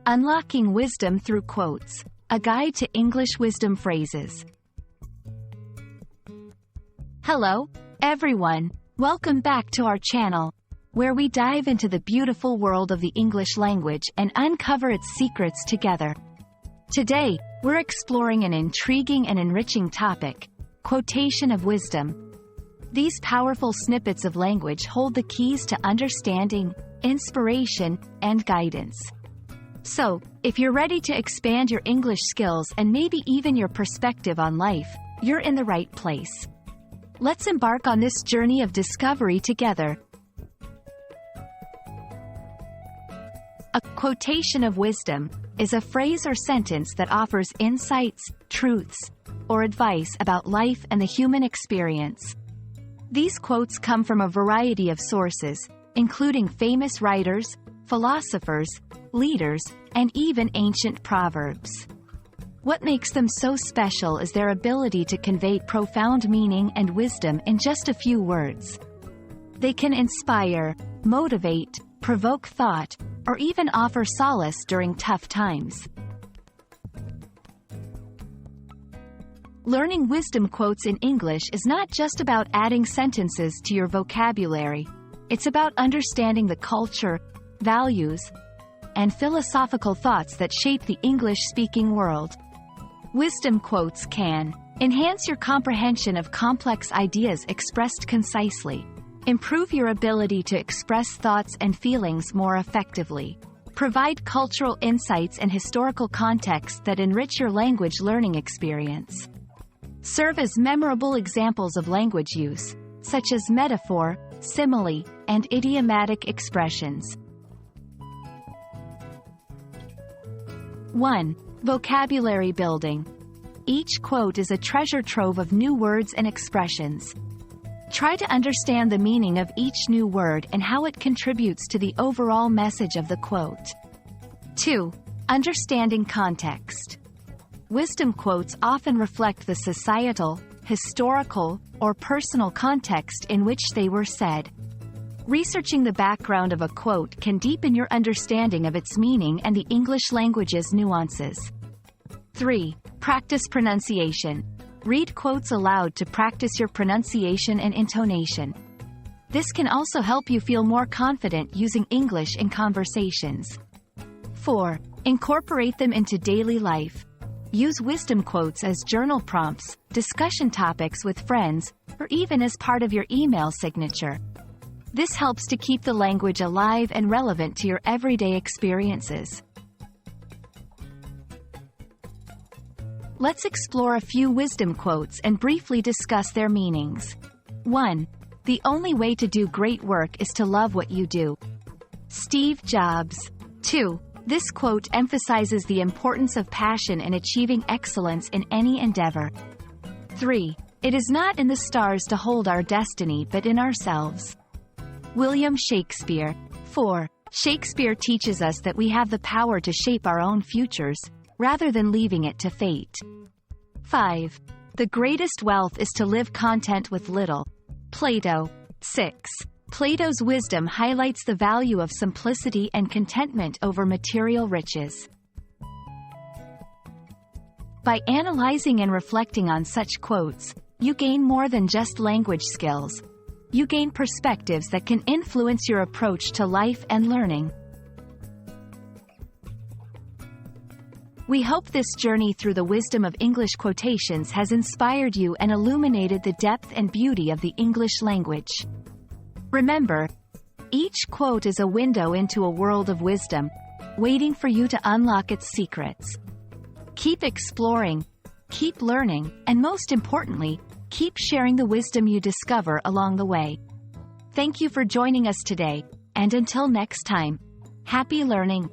Unlocking Wisdom Through Quotes, a guide to English wisdom phrases. Hello, everyone. Welcome back to our channel, where we dive into the beautiful world of the English language and uncover its secrets together. Today, we're exploring an intriguing and enriching topic, quotation of wisdom. These powerful snippets of language hold the keys to understanding, inspiration, and guidance. So, if you're ready to expand your English skills and maybe even your perspective on life, you're in the right place. Let's embark on this journey of discovery together. A quotation of wisdom is a phrase or sentence that offers insights, truths, or advice about life and the human experience. These quotes come from a variety of sources, including famous writers, philosophers, leaders, and even ancient proverbs. What makes them so special is their ability to convey profound meaning and wisdom in just a few words. They can inspire, motivate, provoke thought, or even offer solace during tough times. Learning wisdom quotes in English is not just about adding sentences to your vocabulary. It's about understanding the culture, values, and philosophical thoughts that shape the English-speaking world. Wisdom quotes can enhance your comprehension of complex ideas expressed concisely, improve your ability to express thoughts and feelings more effectively, provide cultural insights and historical context that enrich your language learning experience, serve as memorable examples of language use, such as metaphor, simile, and idiomatic expressions. 1. Vocabulary building. Each quote is a treasure trove of new words and expressions. Try to understand the meaning of each new word and how it contributes to the overall message of the quote. 2. Understanding context. Wisdom quotes often reflect the societal, historical, or personal context in which they were said. Researching the background of a quote can deepen your understanding of its meaning and the English language's nuances. 3. Practice pronunciation. Read quotes aloud to practice your pronunciation and intonation. This can also help you feel more confident using English in conversations. 4. Incorporate them into daily life. Use wisdom quotes as journal prompts, discussion topics with friends, or even as part of your email signature. This helps to keep the language alive and relevant to your everyday experiences. Let's explore a few wisdom quotes and briefly discuss their meanings. 1. The only way to do great work is to love what you do. Steve Jobs. 2. This quote emphasizes the importance of passion in achieving excellence in any endeavor. 3. It is not in the stars to hold our destiny but in ourselves. William Shakespeare. 4. Shakespeare teaches us that we have the power to shape our own futures, rather than leaving it to fate. 5. The greatest wealth is to live content with little. Plato. 6. Plato's wisdom highlights the value of simplicity and contentment over material riches. By analyzing and reflecting on such quotes, you gain more than just language skills. You gain perspectives that can influence your approach to life and learning. We hope this journey through the wisdom of English quotations has inspired you and illuminated the depth and beauty of the English language. Remember, each quote is a window into a world of wisdom, waiting for you to unlock its secrets. Keep exploring, keep learning, and most importantly, keep sharing the wisdom you discover along the way. Thank you for joining us today, and until next time, happy learning.